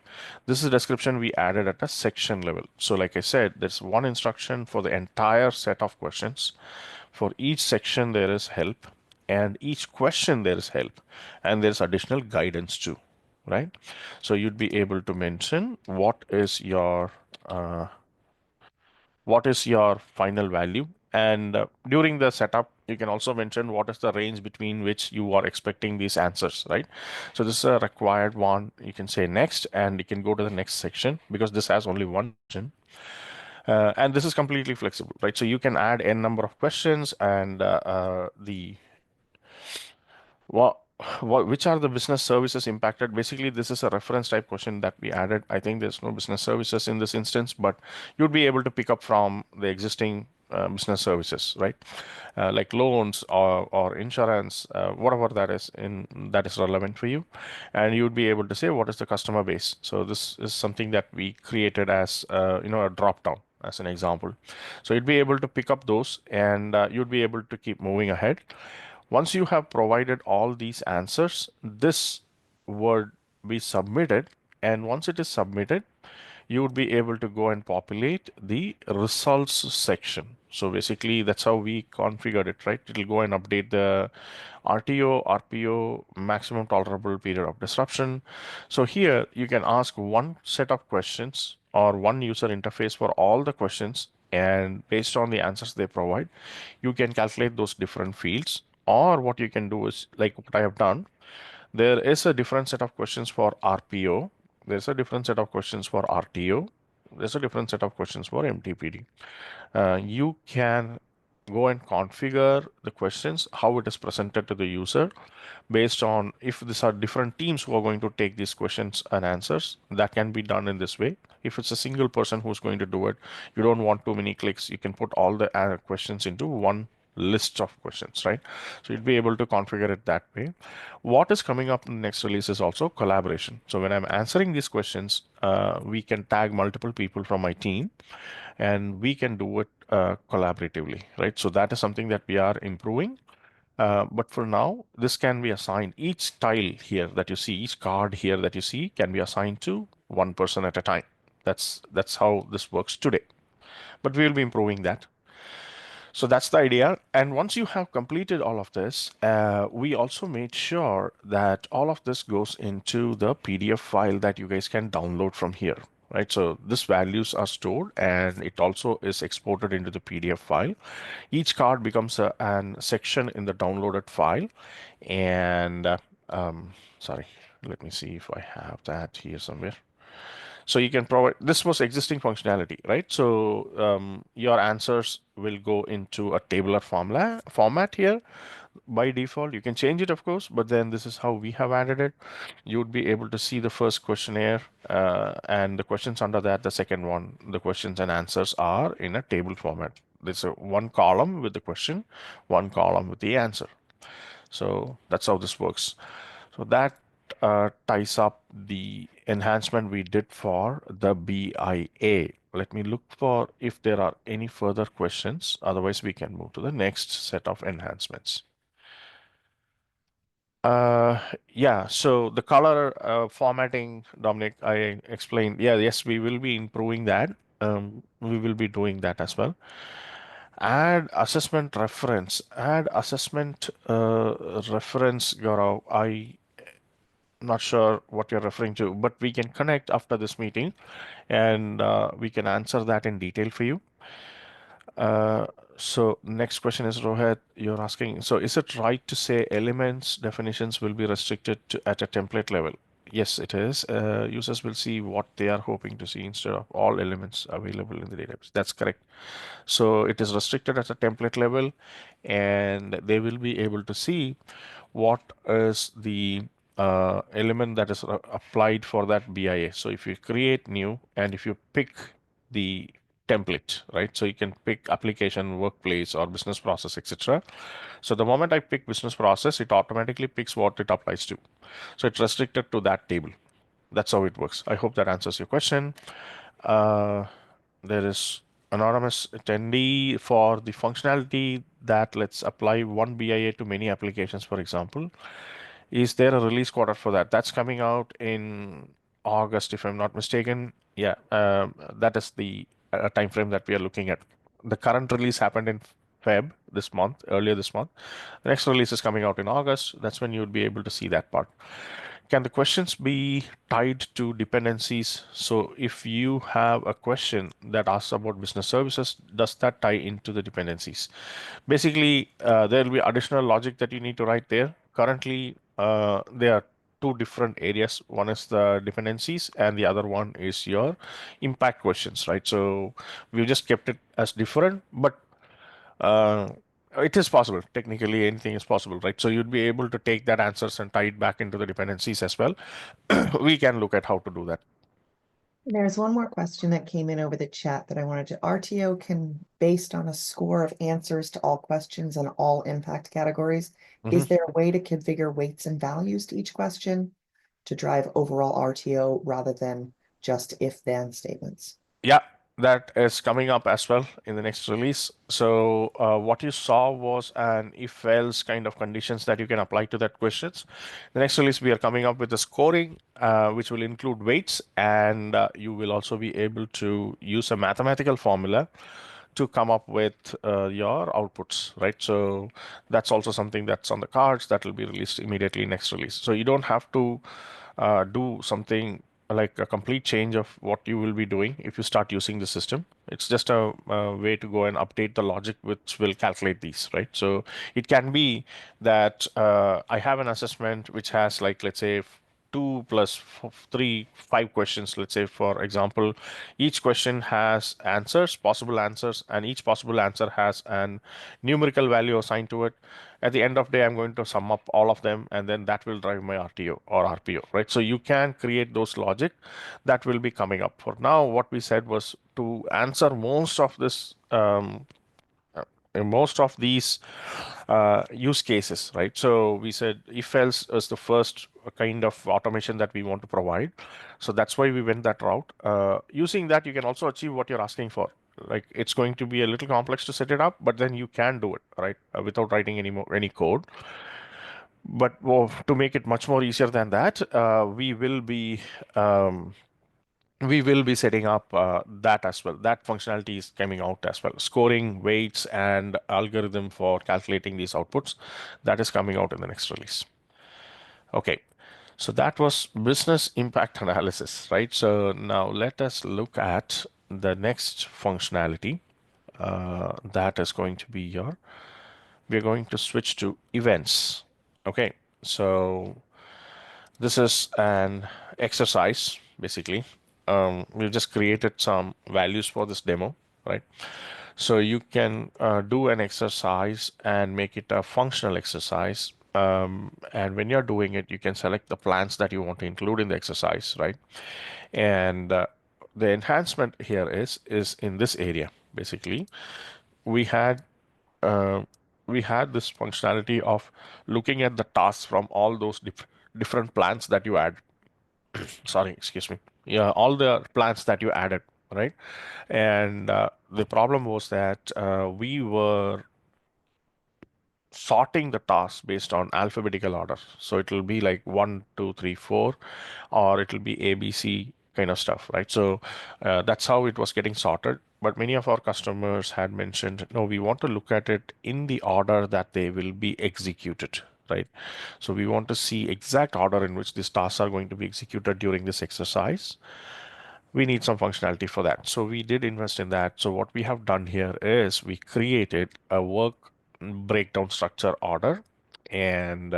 This is the description we added at a section level. So like I said, there's one instruction for the entire set of questions. For each section, there is help, and each question there is help, and there's additional guidance too, right? So you'd be able to mention what is your final value, and during the setup you can also mention what is the range between which you are expecting these answers, right? So this is a required one. You can say next, and you can go to the next section because this has only one section. And this is completely flexible, right? So you can add n number of questions, and the what, which are the business services impacted? Basically, this is a reference type question that we added. I think there's no business services in this instance, but you'd be able to pick up from the existing business services, right? Like loans or insurance, whatever that is relevant for you, and you'd be able to say what is the customer base. So this is something that we created as a drop down as an example. So you'd be able to pick up those, and you'd be able to keep moving ahead. Once you have provided all these answers, this would be submitted. And once it is submitted, you would be able to go and populate the results section. So basically, that's how we configured it, right? It'll go and update the RTO, RPO, maximum tolerable period of disruption. So here you can ask one set of questions or one user interface for all the questions. And based on the answers they provide, you can calculate those different fields. Or what you can do is like what I have done. There is a different set of questions for RPO. There's a different set of questions for RTO. There's a different set of questions for MTPD. You can go and configure the questions, how it is presented to the user based on if these are different teams who are going to take these questions and answers. That can be done in this way. If it's a single person who's going to do it, you don't want too many clicks, you can put all the questions into one list of questions, right? So you'd be able to configure it that way. What is coming up in the next release is also collaboration. So when I'm answering these questions, we can tag multiple people from my team and we can do it collaboratively, right? So that is something that we are improving. But for now, this can be assigned. Each tile here that you see, each card here that you see can be assigned to one person at a time. That's how this works today. But we will be improving that. So that's the idea. And once you have completed all of this, we also made sure that all of this goes into the PDF file that you guys can download from here, right? So these values are stored and it also is exported into the PDF file. Each card becomes an section in the downloaded file. And sorry, let me see if I have that here somewhere. So you can provide, this was existing functionality, right? So your answers will go into a tabular format here by default. You can change it, of course, but then this is how we have added it. You would be able to see the first questionnaire and the questions under that, the second one, the questions and answers are in a table format. There's a one column with the question, one column with the answer. So that's how this works. So that ties up the enhancement we did for the BIA. Let me look for if there are any further questions. Otherwise, we can move to the next set of enhancements. Uh, yeah, so the color formatting, Dominic, I explained. Yeah, yes, we will be improving that. We will be doing that as well. Add assessment reference. Add assessment reference, Gaurav. I'm not sure what you're referring to, but we can connect after this meeting and we can answer that in detail for you. Uh, so next question is Rohit, you're asking, so is it right to say elements definitions will be restricted to, at a template level? Yes, it is. Users will see what they are hoping to see instead of all elements available in the database. That's correct. So it is restricted at a template level and they will be able to see what is the element that is applied for that BIA. So if you create new and if you pick the template, right? So you can pick application, workplace, or business process, etc. So the moment I pick business process, it automatically picks what it applies to. So it's restricted to that table. That's how it works. I hope that answers your question. Uh, there is anonymous attendee for the functionality that lets apply one BIA to many applications, for example. Is there a release quarter for that? That's coming out in August, if I'm not mistaken. Yeah, that is the time frame that we are looking at. The current release happened in Feb this month, earlier this month. The next release is coming out in August. That's when you'll be able to see that part. Can the questions be tied to dependencies? So if you have a question that asks about business services, does that tie into the dependencies? Basically, there will be additional logic that you need to write there. Currently, there are two different areas. One is the dependencies and the other one is your impact questions, right? So we've just kept it as different, but uh, it is possible. Technically, anything is possible, right? So you'd be able to take that answers and tie it back into the dependencies as well. We can look at how to do that. There's one more question that came in over the chat that I wanted to. RTO can, based on a score of answers to all questions and all impact categories, is there a way to configure weights and values to each question to drive overall RTO rather than just if-then statements? Yeah, that is coming up as well in the next release. So what you saw was an if-else kind of conditions that you can apply to that questions. The next release, we are coming up with the scoring, which will include weights, and you will also be able to use a mathematical formula to come up with your outputs, right? So that's also something that's on the cards that will be released immediately next release. So you don't have to do something like a complete change of what you will be doing if you start using the system. It's just a way to go and update the logic which will calculate these, right? So it can be that I have an assessment which has, like, let's say, 5 questions. Let's say, for example, each question has answers, possible answers, and each possible answer has an numerical value assigned to it. At the end of the day, I'm going to sum up all of them, and then that will drive my RTO or RPO, right? So you can create those logic that will be coming up. For now, what we said was to answer most of these use cases, right? So we said if else is the first kind of automation that we want to provide. So that's why we went that route. Using that, you can also achieve what you're asking for. Like, it's going to be a little complex to set it up, but then you can do it, right? Without writing any code. But to make it much more easier than that, um, we will be setting up that as well. That functionality is coming out as well. Scoring, weights, and algorithm for calculating these outputs, that is coming out in the next release. Okay, so that was business impact analysis, right? So now let us look at the next functionality. That is going to be we're going to switch to events. Okay, so this is an exercise, basically. We've just created some values for this demo, right? So you can do an exercise and make it a functional exercise. And when you're doing it, you can select the plans that you want to include in the exercise, right? And the enhancement here is in this area. Basically, we had uh, we had this functionality of looking at the tasks from all those different plans that you add. Sorry, excuse me. Yeah, all the plans that you added, right? And the problem was that we were sorting the tasks based on alphabetical order. So it will be like 1, 2, 3, 4, or it will be A, B, C kind of stuff, right? So that's how it was getting sorted. But many of our customers had mentioned, no, we want to look at it in the order that they will be executed, right? So we want to see exact order in which these tasks are going to be executed during this exercise. We need some functionality for that. So we did invest in that. So what we have done here is we created a work breakdown structure order, and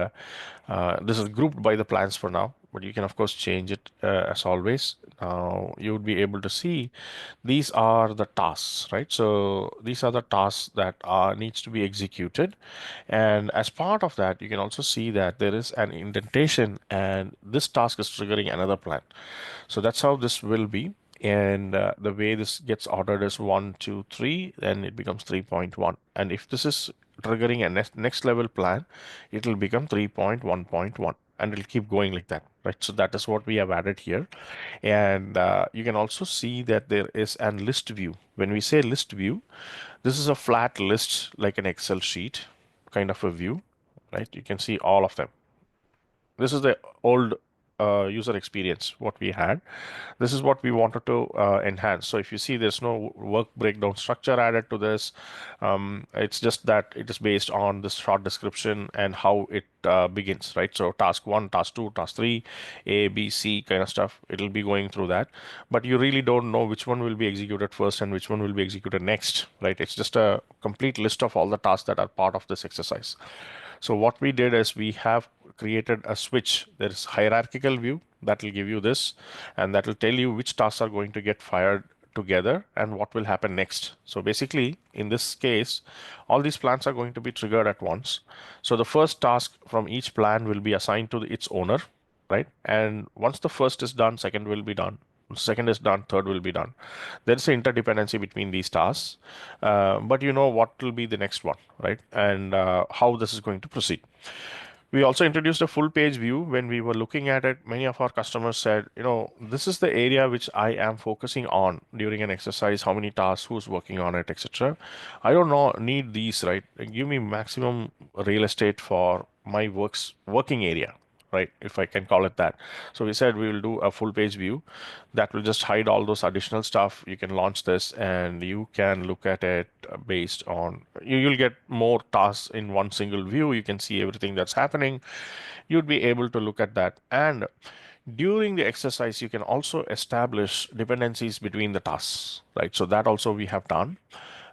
this is grouped by the plans for now, but you can of course change it as always. Now you would be able to see these are the tasks, right? So these are the tasks that needs to be executed, and as part of that, you can also see that there is an indentation, and this task is triggering another plan. So that's how this will be. And the way this gets ordered is 1, 2, 3, then it becomes 3.1. And if this is triggering a next level plan, it will become 3.1.1, and it'll keep going like that, right? So that is what we have added here. And you can also see that there is an list view. When we say list view, this is a flat list like an Excel sheet kind of a view, right? You can see all of them. This is the old user experience what we had. This is what we wanted to enhance. So if you see, there's no work breakdown structure added to this. It's just that it is based on this short description and how it begins, right? So task 1, task 2, task 3, A, B, C kind of stuff. It'll be going through that, but you really don't know which one will be executed first and which one will be executed next, right? It's just a complete list of all the tasks that are part of this exercise. So what we did is we have created a switch. There is hierarchical view that will give you this, and that will tell you which tasks are going to get fired together and what will happen next. So basically, in this case, all these plans are going to be triggered at once. So the first task from each plan will be assigned to its owner, right? And once the first is done, second will be done. Second is done, third will be done. There's an interdependency between these tasks, but you know what will be the next one, right? And how this is going to proceed. We also introduced a full page view. When we were looking at it, many of our customers said, this is the area which I am focusing on during an exercise, how many tasks, who's working on it, etc. I don't know, need these, right? Give me maximum real estate for my working area, right? If I can call it that. So we said we will do a full page view that will just hide all those additional stuff. You can launch this and you can look at it based on, you'll get more tasks in one single view. You can see everything that's happening. You'd be able to look at that, and During the exercise, you can also establish dependencies between the tasks, right? So that also we have done.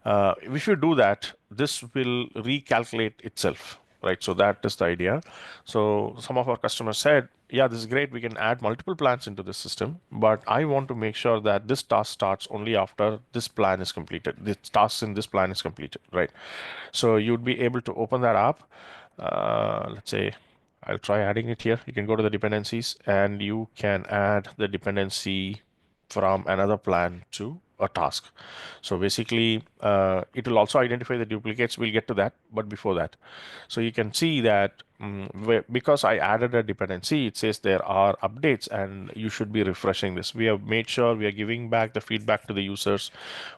If you do that, this will recalculate itself, right? So that is the idea. So some of our customers said, yeah, this is great. We can add multiple plans into the system, but I want to make sure that this task starts only after this plan is completed. The tasks in this plan is completed, right? So you'd be able to open that up. Let's say I'll try adding it here. You can go to the dependencies and you can add the dependency from another plan to a task. So basically, it will also identify the duplicates. We'll get to that, but before that, so you can see that because I added a dependency, it says there are updates and you should be refreshing this. We have made sure we are giving back the feedback to the users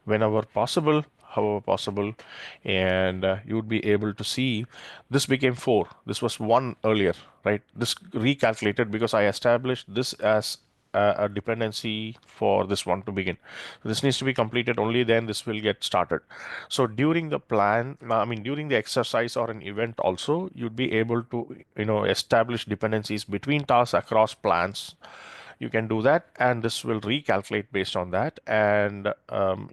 whenever possible, however possible, and you would be able to see this became 4. This was 1 earlier, right? This recalculated because I established this as a dependency for this one to begin. This needs to be completed, only then this will get started. So during the plan, I mean during the exercise or an event also, you'd be able to establish dependencies between tasks across plans. You can do that, and this will recalculate based on that, and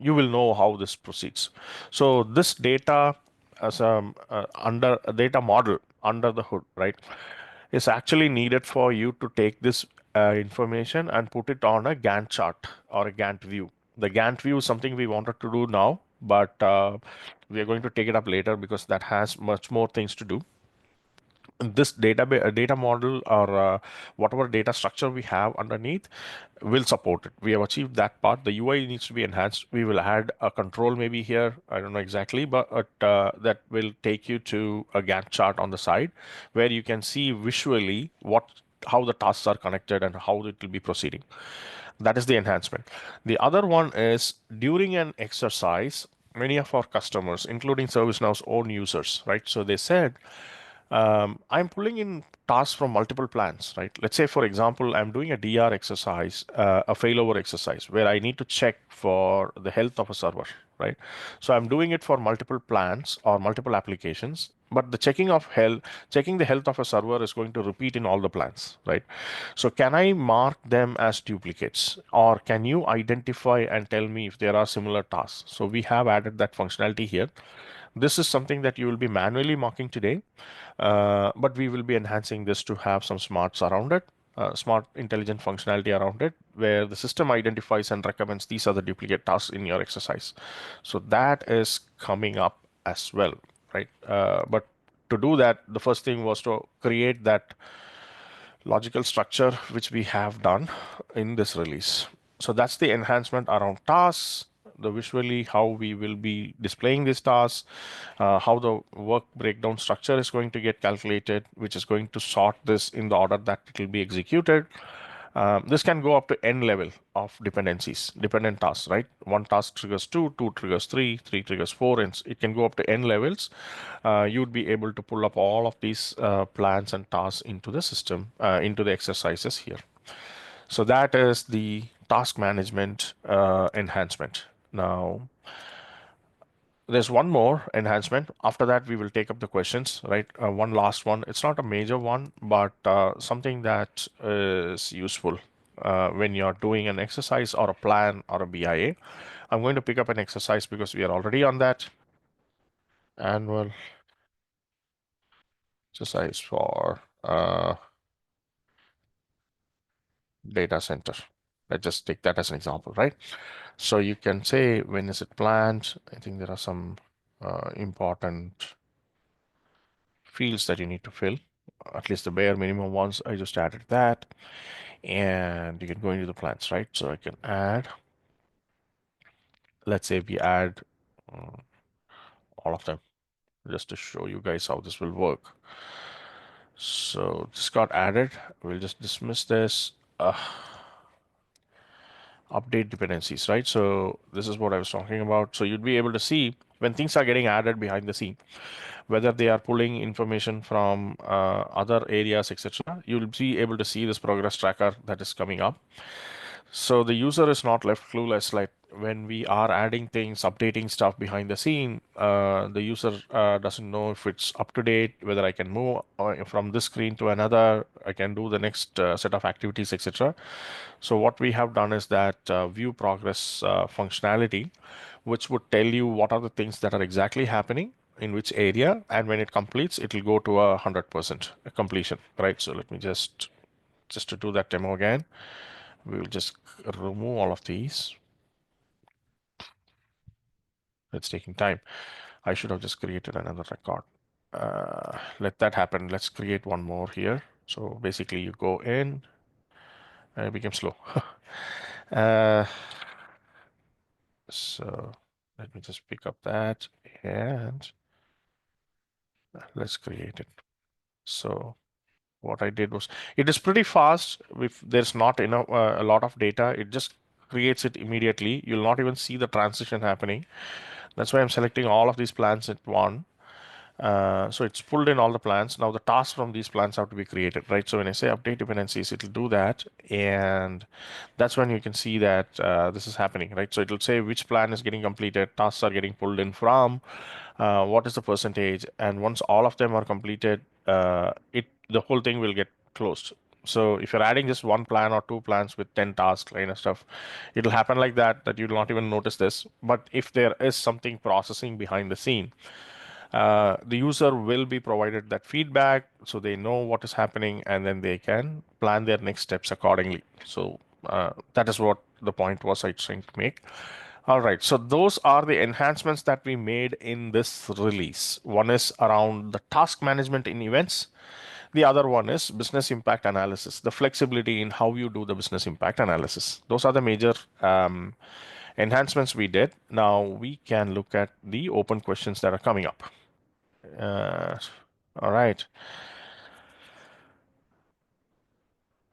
you will know how this proceeds. So this data as under a data model under the hood, right, is actually needed for you to take this information and put it on a Gantt chart or a Gantt view. The Gantt view is something we wanted to do now, but we are going to take it up later because that has much more things to do. This data model or whatever data structure we have underneath will support it. We have achieved that part. The UI needs to be enhanced. We will add a control maybe here. I don't know exactly, but that will take you to a Gantt chart on the side where you can see visually how the tasks are connected and how it will be proceeding. That is the enhancement. The other one is during an exercise, many of our customers, including ServiceNow's own users, right? So they said, I'm pulling in tasks from multiple plans, right? Let's say, for example, I'm doing a DR exercise, a failover exercise, where I need to check for the health of a server, right? So I'm doing it for multiple plans or multiple applications, but the checking the health of a server is going to repeat in all the plans, right? So can I mark them as duplicates, or can you identify and tell me if there are similar tasks? So we have added that functionality here. This is something that you will be manually marking today, but we will be enhancing this to have some smarts around it, smart intelligent functionality around it, where the system identifies and recommends these are the duplicate tasks in your exercise. So that is coming up as well, right? But to do that, the first thing was to create that logical structure, which we have done in this release. So that's the enhancement around tasks, the visually how we will be displaying these tasks, how the work breakdown structure is going to get calculated, which is going to sort this in the order that it will be executed. This can go up to n level of dependencies, dependent tasks, right? One task triggers 2, 2 triggers 3, 3 triggers 4, and it can go up to n levels. You'd be able to pull up all of these plans and tasks into the system, into the exercises here. So that is the task management enhancement. Now, there's one more enhancement. After that, we will take up the questions, right? One last one. It's not a major one, but something that is useful when you're doing an exercise or a plan or a BIA. I'm going to pick up an exercise because we are already on that. Annual exercise for data center. Let's just take that as an example, right? So you can say, when is it planned? I think there are some important fields that you need to fill, at least the bare minimum ones. I just added that, and you can go into the plans, right? So I can add, let's say we add all of them just to show you guys how this will work. So this got added. We'll just dismiss this. Update dependencies, right? So this is what I was talking about. So you'd be able to see when things are getting added behind the scene, whether they are pulling information from other areas, etc. You'll be able to see this progress tracker that is coming up. So the user is not left clueless, like when we are adding things, updating stuff behind the scene, the user doesn't know if it's up to date, whether I can move from this screen to another, I can do the next set of activities, etc. So what we have done is that view progress functionality, which would tell you what are the things that are exactly happening in which area, and when it completes, it will go to 100% completion, right? So let me just to do that demo again, we will just remove all of these. It's taking time. I should have just created another record. Let that happen. Let's create one more here. So basically you go in and it became slow. uh, so let me just pick up that and let's create it. So what I did was, it is pretty fast. If there's not enough a lot of data, it just creates it immediately. You'll not even see the transition happening. That's why I'm selecting all of these plans at one. So it's pulled in all the plans. Now the tasks from these plans have to be created, right? So when I say update dependencies, it'll do that. And that's when you can see that this is happening, right? So it'll say which plan is getting completed, tasks are getting pulled in from, what is the percentage. And once all of them are completed, the whole thing will get closed. So if you're adding just one plan or two plans with 10 tasks kind of stuff, it'll happen like that you'll not even notice this. But if there is something processing behind the scene, the user will be provided that feedback so they know what is happening and then they can plan their next steps accordingly. So that is what the point was I trying to make. All right, so those are the enhancements that we made in this release. One is around the task management in events. The other one is business impact analysis, the flexibility in how you do the business impact analysis. Those are the major enhancements we did. Now we can look at the open questions that are coming up. Uh, all right.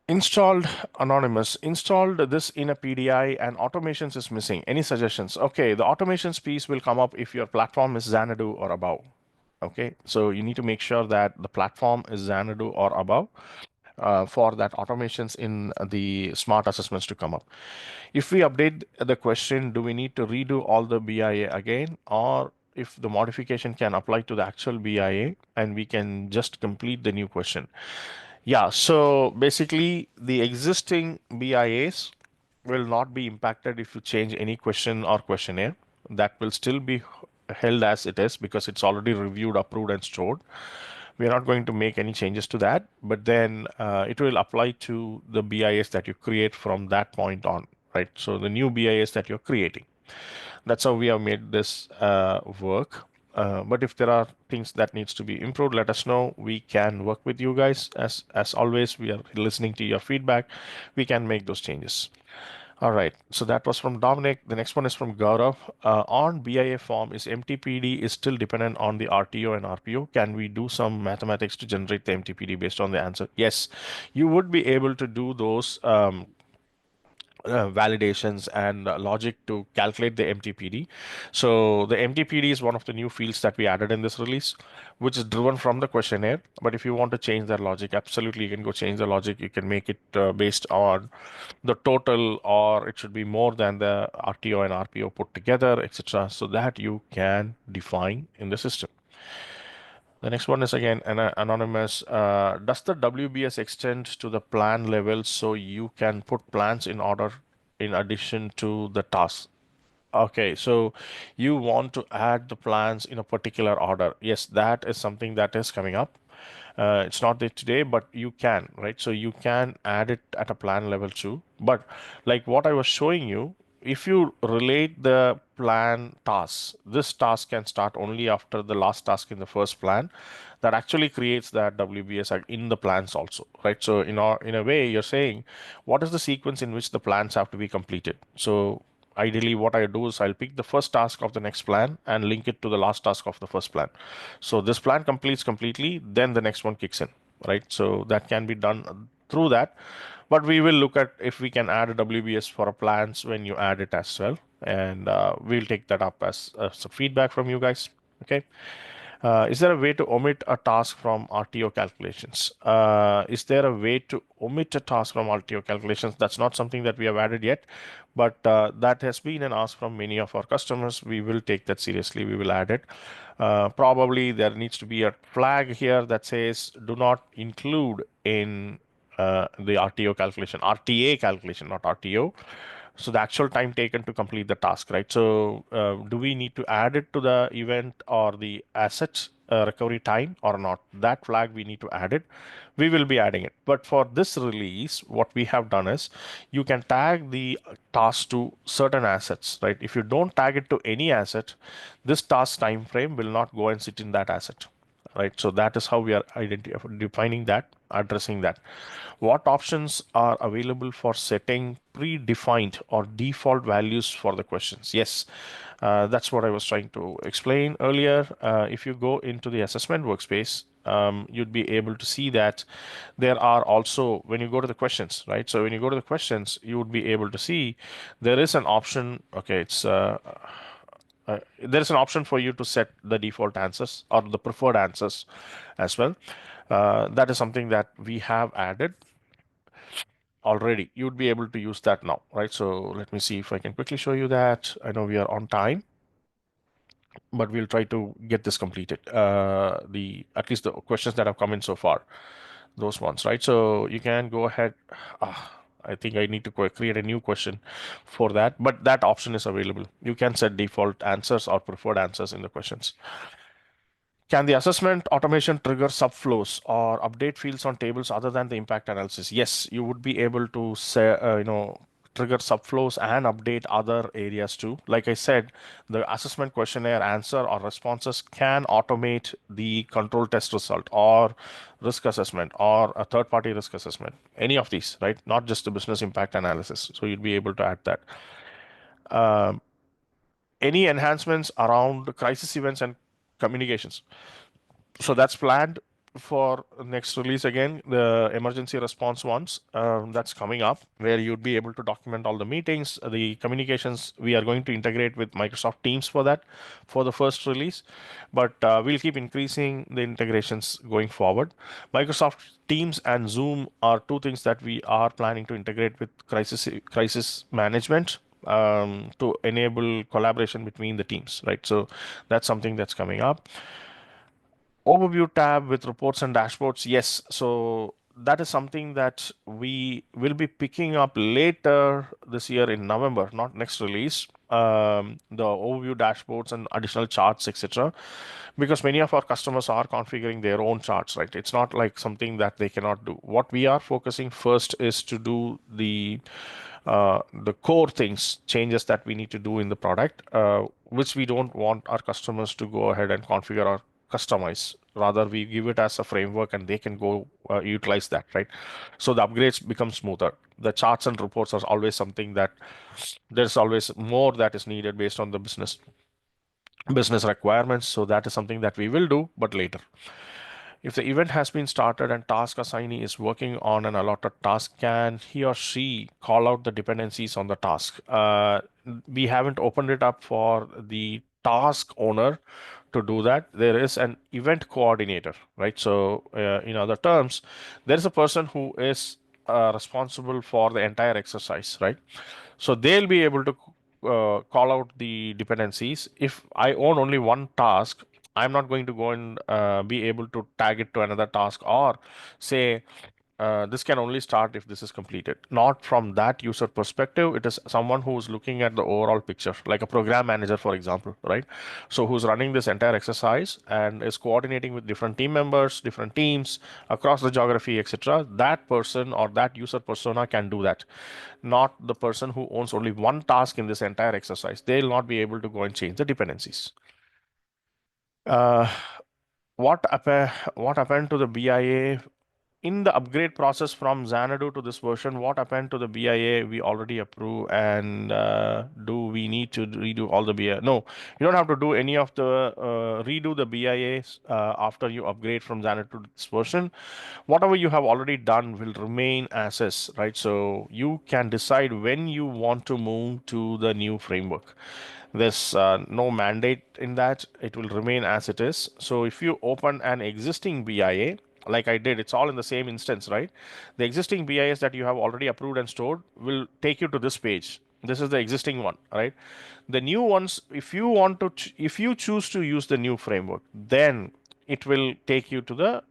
Installed anonymous. Installed this in a PDI and automations is missing. Any suggestions? Okay, the automations piece will come up if your platform is Xanadu or above. Okay, so you need to make sure that the platform is Xanadu or above for that automations in the smart assessments to come up. If we update the question, do we need to redo all the BIA again, or if the modification can apply to the actual BIA and we can just complete the new question? Yeah, so basically the existing BIAs will not be impacted if you change any question or questionnaire. That will still be held as it is because it's already reviewed, approved, and stored. We are not going to make any changes to that, but then it will apply to the BIS that you create from that point on, right? So the new BIS that you're creating. That's how we have made this work. But if there are things that needs to be improved, let us know. We can work with you guys. As always, we are listening to your feedback. We can make those changes. All right. So that was from Dominic. The next one is from Gaurav. On BIA form, is MTPD is still dependent on the RTO and RPO? Can we do some mathematics to generate the MTPD based on the answer? Yes, you would be able to do those validations and logic to calculate the MTPD. So the MTPD is one of the new fields that we added in this release, which is driven from the questionnaire. But if you want to change that logic, absolutely you can go change the logic. You can make it based on the total, or it should be more than the RTO and RPO put together, etc. So that you can define in the system. The next one is again anonymous. Does the WBS extend to the plan level so you can put plans in order in addition to the tasks? Okay, so you want to add the plans in a particular order. Yes, that is something that is coming up. It's not there today, but you can, right? So you can add it at a plan level too. But like what I was showing you, if you relate the plan tasks, this task can start only after the last task in the first plan. That actually creates that WBS in the plans also, right? So in a way, you're saying what is the sequence in which the plans have to be completed. So ideally, what I do is I'll pick the first task of the next plan and link it to the last task of the first plan. So this plan completes completely, then the next one kicks in, right? So that can be done through that. But we will look at if we can add a WBS for a plans when you add it as well. And we'll take that up as some feedback from you guys. Okay. Is there a way to omit a task from RTO calculations? Is there a way to omit a task from RTO calculations? That's not something that we have added yet, but that has been an ask from many of our customers. We will take that seriously. We will add it. Probably there needs to be a flag here that says do not include in the RTO calculation, RTA calculation, not RTO. So the actual time taken to complete the task, right? So do we need to add it to the event or the assets recovery time or not? That flag we need to add it. We will be adding it. But for this release, what we have done is you can tag the task to certain assets, right? If you don't tag it to any asset, this task time frame will not go and sit in that asset, right? So that is how we are defining that, addressing that. What options are available for setting predefined or default values for the questions? Yes, that's what I was trying to explain earlier. If you go into the assessment workspace, you'd be able to see that there are also, when you go to the questions, right? So when you go to the questions, you would be able to see there is an option. Okay, there is an option for you to set the default answers or the preferred answers as well. That is something that we have added already. You'd be able to use that now, right? So let me see if I can quickly show you that. I know we are on time, but we'll try to get this completed. The at least the questions that have come in so far, those ones, right? So you can go ahead. I think I need to create a new question for that, but that option is available. You can set default answers or preferred answers in the questions. Can the assessment automation trigger subflows or update fields on tables other than the impact analysis? Yes, you would be able to say, trigger subflows and update other areas too. Like I said, the assessment questionnaire answer or responses can automate the control test result or risk assessment or a third party risk assessment. Any of these, right? Not just the business impact analysis. So you'd be able to add that. Any enhancements around crisis events and communications? So that's planned for next release again, the emergency response ones. That's coming up where you'd be able to document all the meetings, the communications. We are going to integrate with Microsoft Teams for that for the first release, but we'll keep increasing the integrations going forward. Microsoft Teams and Zoom are two things that we are planning to integrate with crisis management to enable collaboration between the teams, right? So that's something that's coming up. Overview tab with reports and dashboards. Yes, so that is something that we will be picking up later this year in November, not next release. The overview dashboards and additional charts, etc. Because many of our customers are configuring their own charts, right? It's not like something that they cannot do. What we are focusing first is to do the core things, changes that we need to do in the product, which we don't want our customers to go ahead and configure or customize. Rather, we give it as a framework and they can go utilize that, right? So the upgrades become smoother. The charts and reports are always something that there's always more that is needed based on the business requirements. So that is something that we will do, but later. If the event has been started and task assignee is working on an allotted task, can he or she call out the dependencies on the task? We haven't opened it up for the task owner to do that. There is an event coordinator, right? So, in other terms, there is a person who is responsible for the entire exercise, right? So they'll be able to call out the dependencies. If I own only one task, I'm not going to go and be able to tag it to another task or say this can only start if this is completed. Not from that user perspective. It is someone who's looking at the overall picture, like a program manager, for example, right? So who's running this entire exercise and is coordinating with different team members, different teams across the geography, etc. That person or that user persona can do that. Not the person who owns only one task in this entire exercise. They'll not be able to go and change the dependencies. Uh, what happened to the BIA in the upgrade process from Xanadu to this version? What happened to the BIA we already approved, and do we need to redo all the BIA? No, you don't have to do any of the redo the BIAs after you upgrade from Xanadu to this version. Whatever you have already done will remain as is, right? So you can decide when you want to move to the new framework. There's no mandate in that. It will remain as it is. So if you open an existing BIA, like I did, it's all in the same instance, right? The existing BIS that you have already approved and stored will take you to this page. This is the existing one, right? The new ones, if you want to, if you choose to use the new framework, then it will take you to the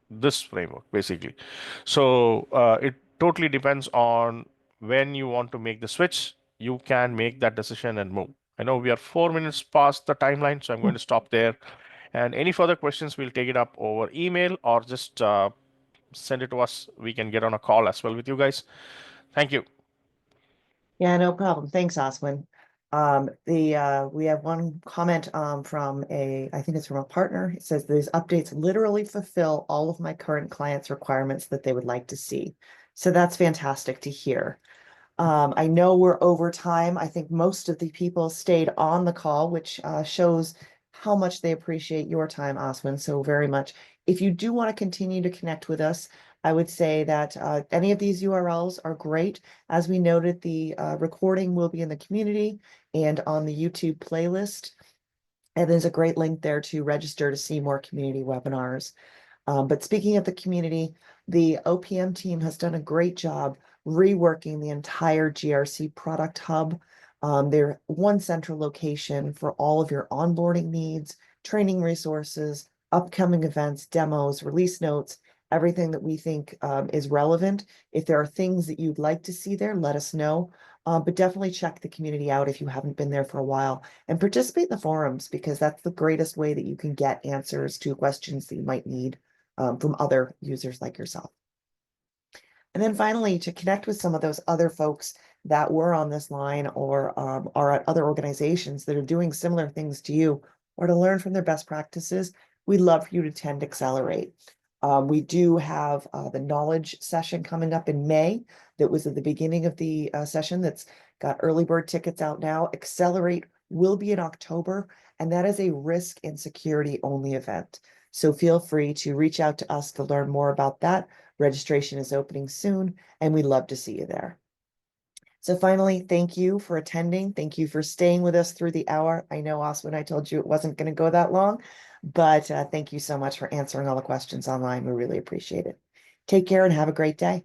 this framework basically. So it totally depends on when you want to make the switch. You can make that decision and move. I know we are 4 minutes past the timeline, so I'm going to stop there. And any further questions, we'll take it up over email or just send it to us. We can get on a call as well with you guys. Thank you. Yeah, no problem. Thanks, Aswin. We have one comment from I think it's from a partner. It says these updates literally fulfill all of my current clients' requirements that they would like to see. So that's fantastic to hear. I know we're over time. I think most of the people stayed on the call, which shows how much they appreciate your time, Aswin, so very much. If you do want to continue to connect with us, I would say that any of these URLs are great. As we noted, the recording will be in the community and on the YouTube playlist. And there's a great link there to register to see more community webinars. But speaking of the community, the OPM team has done a great job reworking the entire GRC product hub. They're one central location for all of your onboarding needs, training resources, upcoming events, demos, release notes, everything that we think is relevant. If there are things that you'd like to see there, let us know. But definitely check the community out if you haven't been there for a while and participate in the forums, because that's the greatest way that you can get answers to questions that you might need from other users like yourself. And then finally, to connect with some of those other folks that were on this line or are at other organizations that are doing similar things to you, or to learn from their best practices, we'd love for you to attend Accelerate. We do have the knowledge session coming up in May. That was at the beginning of the session. That's got early bird tickets out now. Accelerate will be in October, and that is a risk and security only event. So feel free to reach out to us to learn more about that. Registration is opening soon, and we'd love to see you there. So finally, thank you for attending. Thank you for staying with us through the hour. I know, Aswin, I told you it wasn't going to go that long, but thank you so much for answering all the questions online. We really appreciate it. Take care and have a great day.